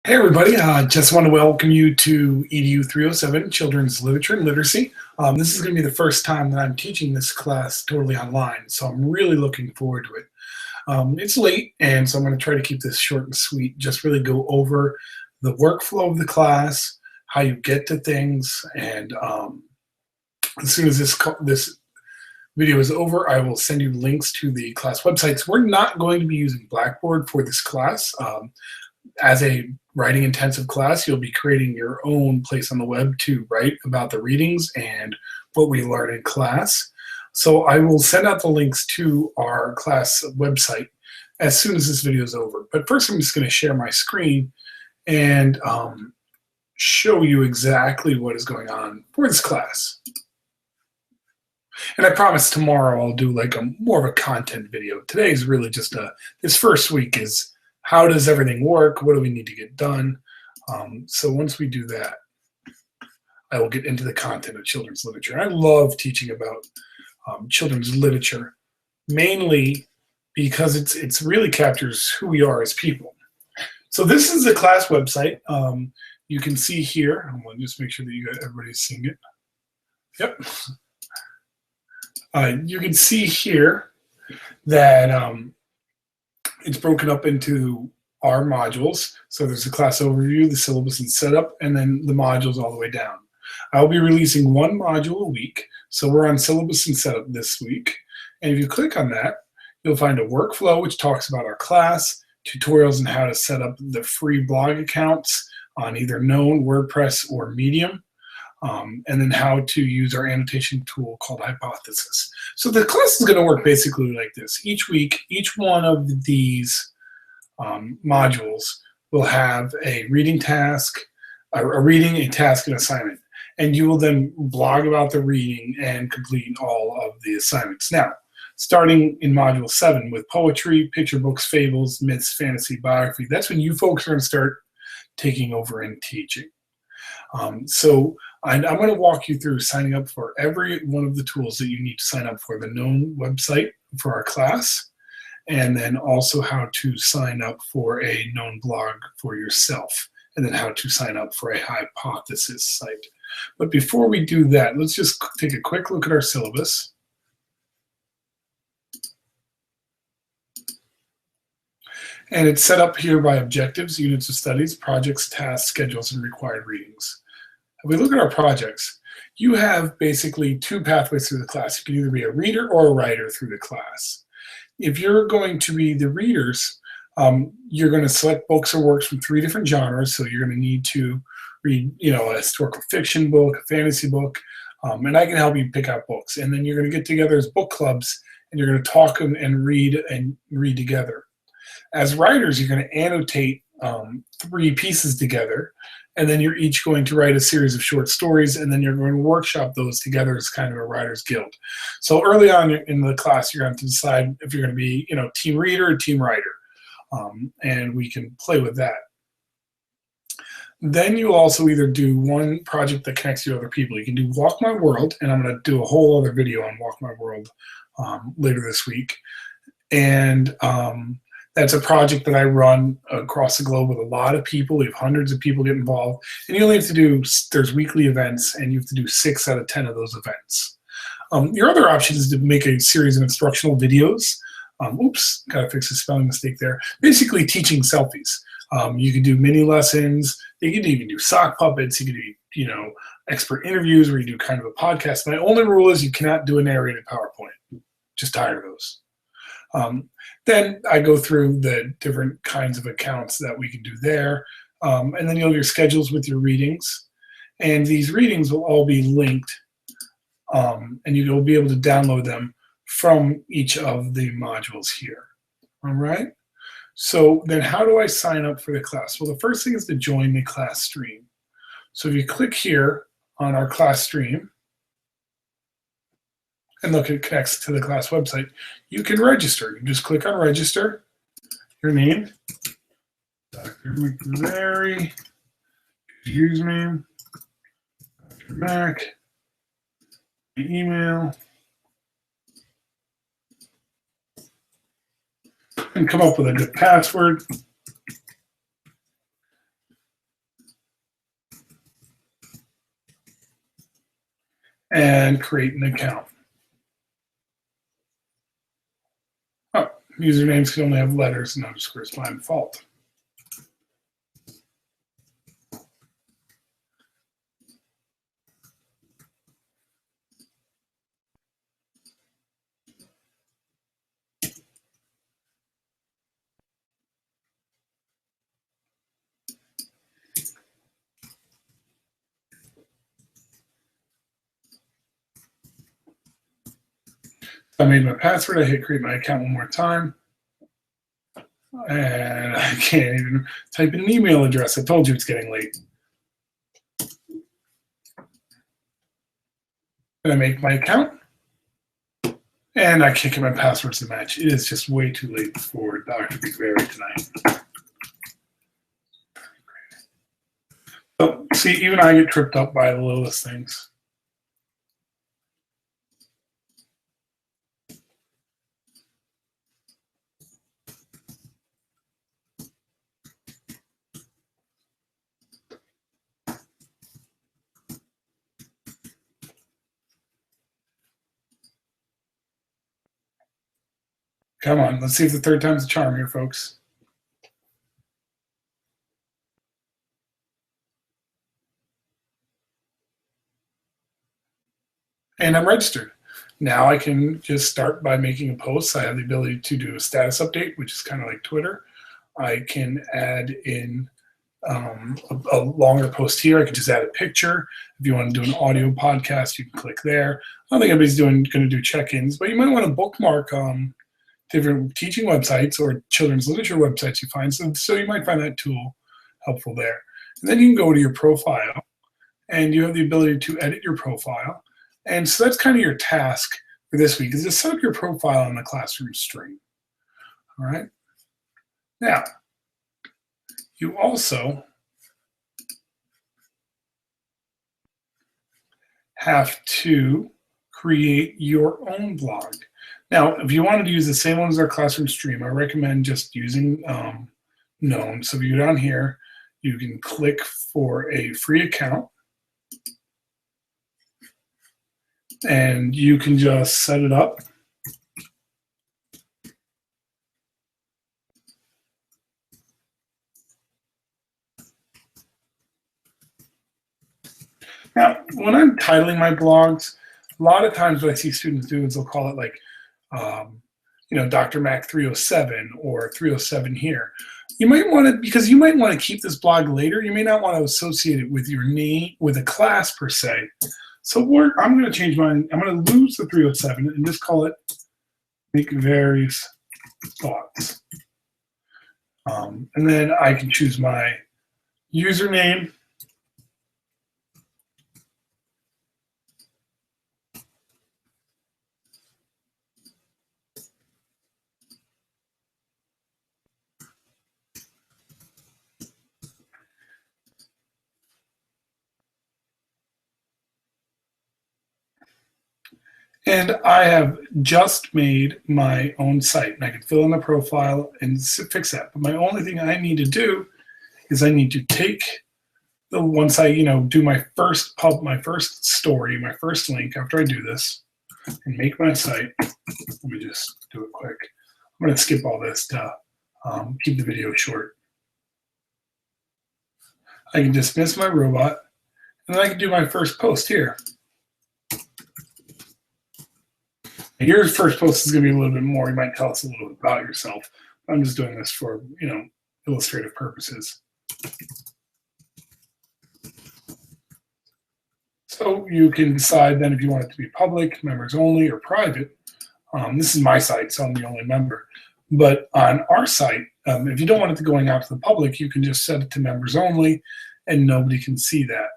Hey everybody, just want to welcome you to EDU 307, Children's Literature and Literacy. This is going to be the first time that I'm teaching this class totally online, so I'm really looking forward to it. It's late, and so I'm going to try to keep this short and sweet, just really go over the workflow of the class, how you get to things, and as soon as this video is over, I will send you links to the class websites. We're not going to be using Blackboard for this class. As a writing intensive class, you'll be creating your own place on the web to write about the readings and what we learn in class. So I will send out the links to our class website as soon as this video is over. But first I'm just going to share my screen and show you exactly what is going on for this class. And I promise tomorrow I'll do like more of a content video. Today is really just this first week is how does everything work? What do we need to get done? So once we do that, I will get into the content of children's literature. I love teaching about children's literature, mainly because it's really captures who we are as people. So this is the class website. You can see here. I'm going to just make sure that everybody's seeing it. Yep. You can see here that it's broken up into our modules. So there's a class overview, the syllabus and setup, and then the modules all the way down. I'll be releasing one module a week. So we're on syllabus and setup this week. And if you click on that, you'll find a workflow which talks about our class, tutorials on how to set up the free blog accounts on either Known, WordPress, or Medium. And then how to use our annotation tool called Hypothesis. So the class is going to work basically like this. Each week, each one of these modules will have a reading task, a task, and assignment. And you will then blog about the reading and complete all of the assignments. Now, starting in Module 7 with poetry, picture books, fables, myths, fantasy, biography, that's when you folks are going to start taking over and teaching. So I'm going to walk you through signing up for every one of the tools that you need to sign up for, the Known website for our class, and then also how to sign up for a Known blog for yourself, and then how to sign up for a Hypothesis site. But before we do that, let's just take a quick look at our syllabus. And it's set up here by objectives, units of studies, projects, tasks, schedules, and required readings. If we look at our projects, you have basically two pathways through the class. You can either be a reader or a writer through the class. If you're going to be the readers, you're going to select books or works from 3 different genres. So you're going to need to read, a historical fiction book, a fantasy book, and I can help you pick out books. And then you're going to get together as book clubs, and you're going to talk and read together. As writers, you're going to annotate 3 pieces together, and then you're each going to write a series of short stories, and then you're going to workshop those together as kind of a writer's guild. So early on in the class, you're going to decide if you're going to be, team reader or team writer, and we can play with that. Then you also either do one project that connects you to other people. You can do Walk My World, and I'm going to do a whole other video on Walk My World later this week. And that's a project that I run across the globe with a lot of people. We have hundreds of people get involved. And you only have to do, there's weekly events, and you have to do 6 out of 10 of those events. Your other option is to make a series of instructional videos. Oops, gotta fix a spelling mistake there. Basically teaching selfies. You can do mini lessons. You can even do sock puppets. You can do, expert interviews where you do kind of a podcast. My only rule is you cannot do a narrated PowerPoint. Just tired of those. Then I go through the different kinds of accounts that we can do there. And then you'll have your schedules with your readings. And these readings will all be linked, and you'll be able to download them from each of the modules here. All right? So then how do I sign up for the class? Well, the first thing is to join the class stream. So if you click here on our class stream, and look, it connects to the class website, you can register. You just click on register, your name, Dr. McVary, username, Dr. Mac, email, and come up with a good password. and create an account. Oh, usernames can only have letters and underscores by default. I made my password. I hit create my account one more time. And I can't even type in an email address. I told you it's getting late. And I make my account. And I can't get my passwords to match. It is just way too late for Dr. Big Berry tonight. So, see, even I get tripped up by the littlest things. Come on, let's see if the third time's the charm here, folks. And I'm registered. Now I can just start by making a post. I have the ability to do a status update, which is kind of like Twitter. I can add in a longer post here. I can just add a picture. If you want to do an audio podcast, you can click there. I don't think anybody's going to do check-ins, but you might want to bookmark different teaching websites or children's literature websites you find. So you might find that tool helpful there. And then you can go to your profile, and you have the ability to edit your profile. And so that's kind of your task for this week, is to set up your profile in the classroom stream. All right. Now, you also have to create your own blog. Now, if you wanted to use the same one as our classroom stream, I recommend just using Gnome. So if you go down here, you can click for a free account, and you can just set it up. Now, when I'm titling my blogs, a lot of times what I see students do is they'll call it like, Dr. Mac 307 or 307 here. You might want to, because you might want to keep this blog later, you may not want to associate it with your name, with a class per se. So I'm going to change mine. I'm going to lose the 307 and just call it Make Various Thoughts. And then I can choose my username. And I have just made my own site, and I can fill in the profile and fix that. But my only thing I need to do is I need to take the once I do my first story, my first link after I do this, and make my site. Let me just do it quick. I'm going to skip all this to keep the video short. I can dismiss my robot, and then I can do my first post here. Your first post is going to be a little bit more. You might tell us a little bit about yourself. I'm just doing this for, illustrative purposes. So you can decide then if you want it to be public, members only, or private. This is my site, so I'm the only member. But on our site, if you don't want it to going out to the public, you can just set it to members only, and nobody can see that.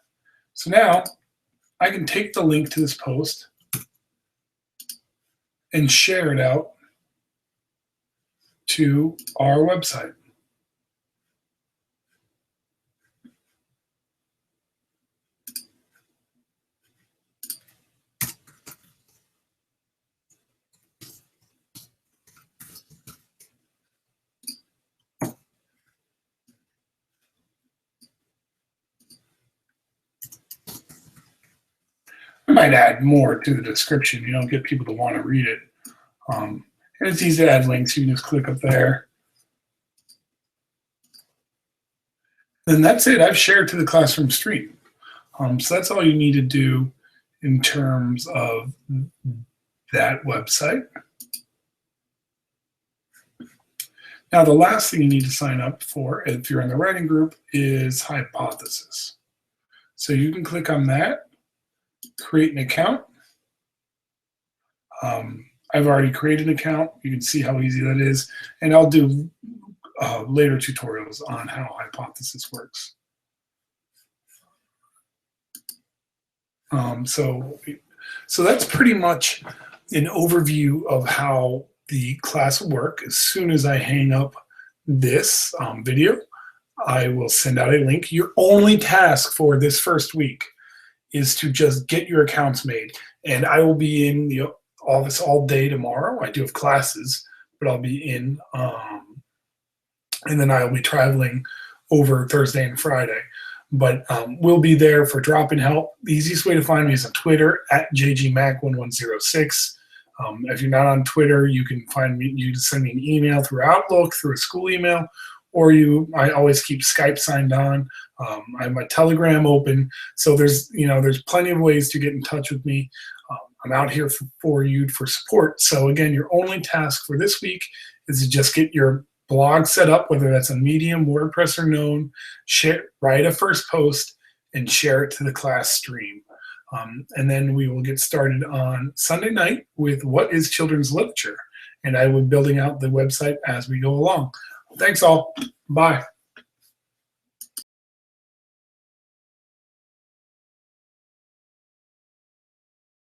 So now I can take the link to this post and share it out to our website. I might add more to the description, get people to want to read it. And it's easy to add links. You can just click up there. And that's it. I've shared to the classroom stream. So that's all you need to do in terms of that website. Now, the last thing you need to sign up for, if you're in the writing group, is Hypothesis. So you can click on that, create an account. I've already created an account. You can see how easy that is. And I'll do later tutorials on how Hypothesis works. So that's pretty much an overview of how the class will work. As soon as I hang up this video, I will send out a link. Your only task for this first week is to just get your accounts made. And I will be in the office all day tomorrow. I do have classes, but I'll be in, and then I'll be traveling over Thursday and Friday. But we'll be there for drop-in help. The easiest way to find me is on Twitter at jgmac1106. If you're not on Twitter, you can find me. You can send me an email through Outlook, through a school email, or I always keep Skype signed on. I have my Telegram open, so there's plenty of ways to get in touch with me. I'm out here for you for support. So again, your only task for this week is to just get your blog set up, whether that's a Medium, WordPress, or Known. Write a first post and share it to the class stream. And then we will get started on Sunday night with What is Children's Literature? And I will be building out the website as we go along. Thanks all. Bye.